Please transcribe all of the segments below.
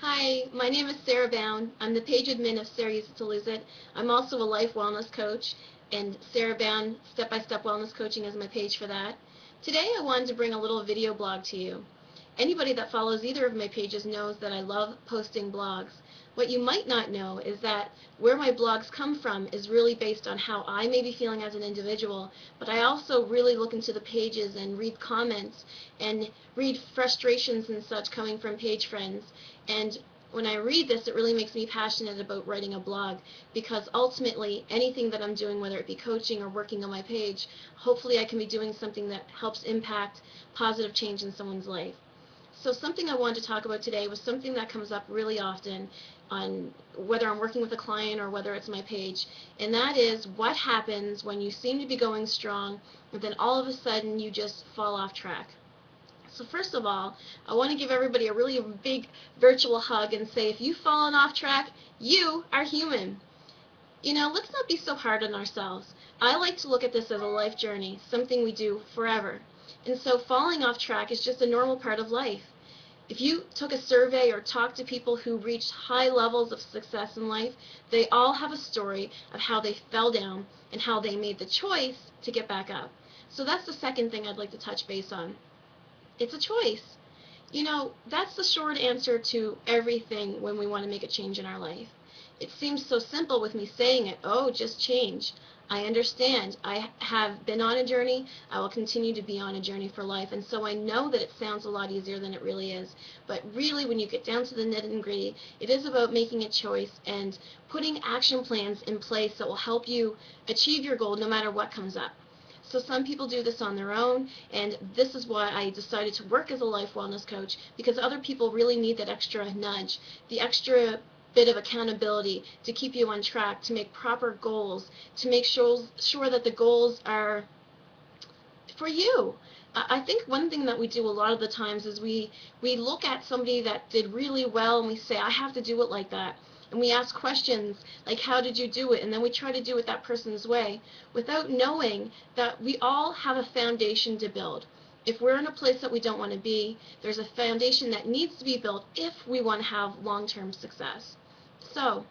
Hi, my name is Sara Bown. I'm the page admin of Sarah Uses to Lose It. I'm also a life wellness coach, and Sara Bown Step-by-Step Wellness Coaching is my page for that. Today I wanted to bring a little video blog to you. Anybody that follows either of my pages knows that I love posting blogs. What you might not know is that where my blogs come from is really based on how I may be feeling as an individual, but I also really look into the pages and read comments and read frustrations and such coming from page friends. And when I read this, it really makes me passionate about writing a blog, because ultimately anything that I'm doing, whether it be coaching or working on my page, hopefully I can be doing something that helps impact positive change in someone's life. So something I wanted to talk about today was something that comes up really often on whether I'm working with a client or whether it's my page, and that is what happens when you seem to be going strong and then all of a sudden you just fall off track. So first of all, I want to give everybody a really big virtual hug and say, if you've fallen off track, you are human. Let's not be so hard on ourselves. I like to look at this as a life journey, something we do forever. And so falling off track is just a normal part of life. If you took a survey or talked to people who reached high levels of success in life, they all have a story of how they fell down and how they made the choice to get back up. So that's the second thing I'd like to touch base on. It's a choice. That's the short answer to everything when we want to make a change in our life. It seems so simple with me saying it, oh, just change. I understand. I have been on a journey. I will continue to be on a journey for life, and so I know that it sounds a lot easier than it really is. But really, when you get down to the nitty and gritty, it is about making a choice and putting action plans in place that will help you achieve your goal no matter what comes up. So some people do this on their own, and this is why I decided to work as a life wellness coach, because other people really need that extra nudge, the extra bit of accountability to keep you on track, to make proper goals, to make sure that the goals are for you. I think one thing that we do a lot of the times is we look at somebody that did really well and we say, I have to do it like that. And we ask questions like, how did you do it? And then we try to do it that person's way without knowing that we all have a foundation to build. If we're in a place that we don't want to be, there's a foundation that needs to be built if we want to have long-term success. So,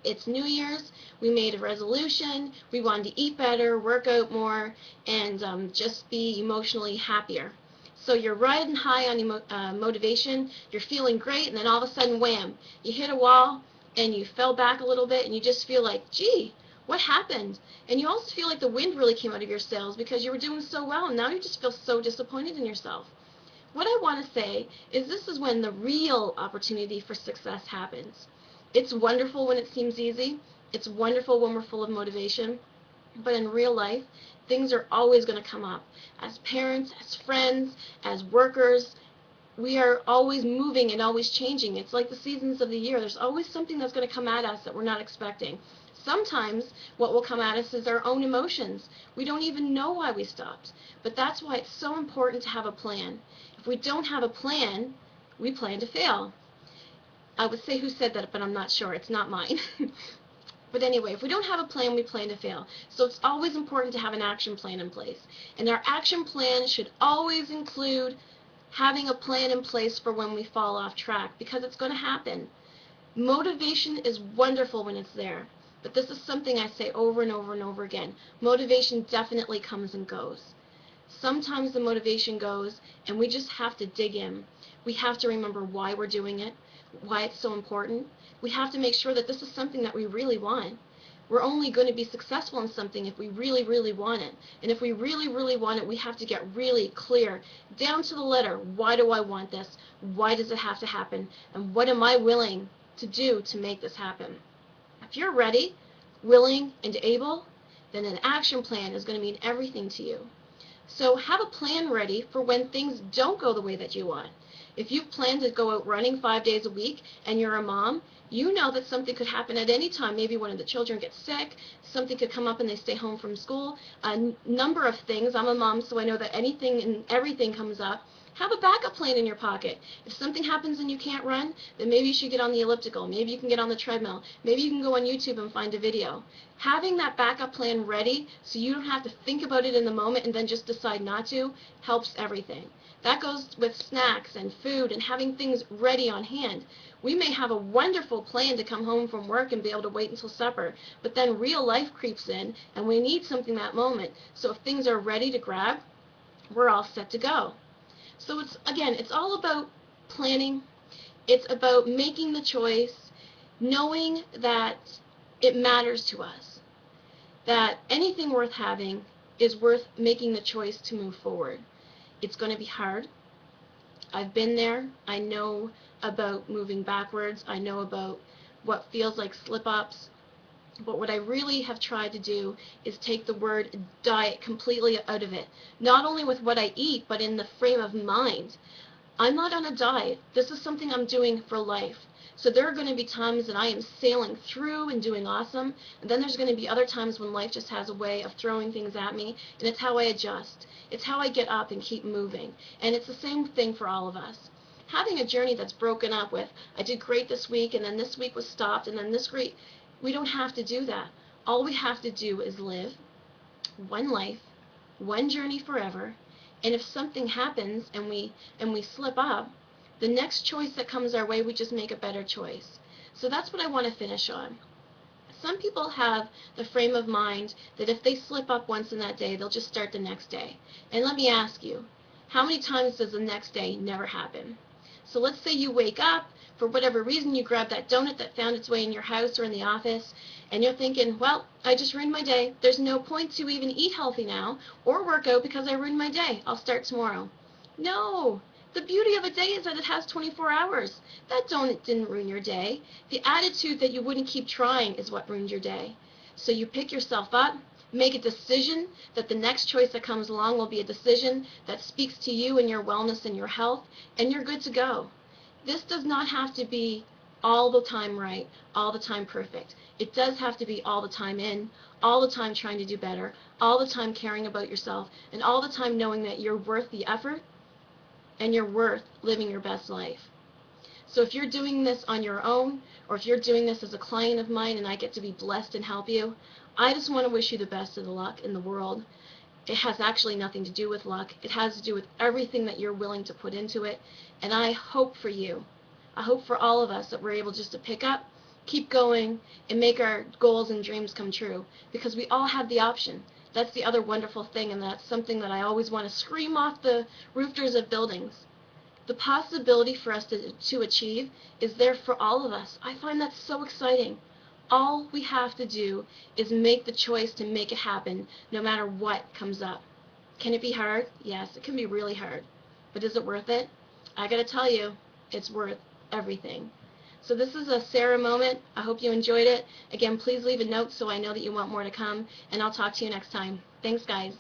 it's New Year's, we made a resolution, we wanted to eat better, work out more, and just be emotionally happier. So you're riding high on motivation, you're feeling great, and then all of a sudden, wham, you hit a wall, and you fell back a little bit, and you just feel like, gee, what happened? And you also feel like the wind really came out of your sails because you were doing so well, and now you just feel so disappointed in yourself. What I want to say is this is when the real opportunity for success happens. It's wonderful when it seems easy. It's wonderful when we're full of motivation. But in real life, things are always going to come up. As parents, as friends, as workers, we are always moving and always changing. It's like the seasons of the year. There's always something that's going to come at us that we're not expecting. Sometimes what will come at us is our own emotions. We don't even know why we stopped. But that's why it's so important to have a plan. If we don't have a plan, we plan to fail. I would say who said that, but I'm not sure. It's not mine. But anyway, if we don't have a plan, we plan to fail. So it's always important to have an action plan in place. And our action plan should always include having a plan in place for when we fall off track, because it's going to happen. Motivation is wonderful when it's there. But this is something I say over and over and over again. Motivation definitely comes and goes. Sometimes the motivation goes, and we just have to dig in. We have to remember why we're doing it, why it's so important. We have to make sure that this is something that we really want. We're only going to be successful in something if we really, really want it. And if we really, really want it, we have to get really clear, down to the letter. Why do I want this? Why does it have to happen? And what am I willing to do to make this happen? If you're ready, willing, and able, then an action plan is going to mean everything to you. So have a plan ready for when things don't go the way that you want. If you plan to go out running 5 days a week and you're a mom, you know that something could happen at any time. Maybe one of the children gets sick, something could come up and they stay home from school, a number of things. I'm a mom, so I know that anything and everything comes up. Have a backup plan in your pocket. If something happens and you can't run, then maybe you should get on the elliptical. Maybe you can get on the treadmill. Maybe you can go on YouTube and find a video. Having that backup plan ready so you don't have to think about it in the moment and then just decide not to helps everything. That goes with snacks and food and having things ready on hand. We may have a wonderful plan to come home from work and be able to wait until supper, but then real life creeps in and we need something that moment. So if things are ready to grab, we're all set to go. So it's all about planning. It's about making the choice, knowing that it matters to us, that anything worth having is worth making the choice to move forward. It's going to be hard. I've been there. I know about moving backwards. I know about what feels like slip-ups. But what I really have tried to do is take the word diet completely out of it. Not only with what I eat, but in the frame of mind. I'm not on a diet. This is something I'm doing for life. So there are going to be times that I am sailing through and doing awesome, and then there's going to be other times when life just has a way of throwing things at me, and it's how I adjust. It's how I get up and keep moving. And it's the same thing for all of us. Having a journey that's broken up with, I did great this week, and then this week was stopped, and then this week, we don't have to do that. All we have to do is live one life, one journey forever, and if something happens and we slip up, the next choice that comes our way, we just make a better choice. So that's what I want to finish on. Some people have the frame of mind that if they slip up once in that day, they'll just start the next day. And let me ask you, how many times does the next day never happen? So let's say you wake up, for whatever reason you grab that donut that found its way in your house or in the office, and you're thinking, well, I just ruined my day. There's no point to even eat healthy now or work out because I ruined my day. I'll start tomorrow. No. The beauty of a day is that it has 24 hours. That donut didn't ruin your day. The attitude that you wouldn't keep trying is what ruined your day. So you pick yourself up, make a decision that the next choice that comes along will be a decision that speaks to you and your wellness and your health, and you're good to go. This does not have to be all the time right, all the time perfect. It does have to be all the time in, all the time trying to do better, all the time caring about yourself, and all the time knowing that you're worth the effort and you're worth living your best life. So if you're doing this on your own, or if you're doing this as a client of mine and I get to be blessed and help you, I just want to wish you the best of the luck in the world. It has actually nothing to do with luck. It has to do with everything that you're willing to put into it. And I hope for you, I hope for all of us that we're able just to pick up, keep going, and make our goals and dreams come true. Because we all have the option. That's the other wonderful thing, and that's something that I always want to scream off the roofers of buildings. The possibility for us to achieve is there for all of us. I find that so exciting. All we have to do is make the choice to make it happen, no matter what comes up. Can it be hard? Yes, it can be really hard. But is it worth it? I gotta tell you, it's worth everything. So this is a Sara moment. I hope you enjoyed it. Again, please leave a note so I know that you want more to come, and I'll talk to you next time. Thanks, guys.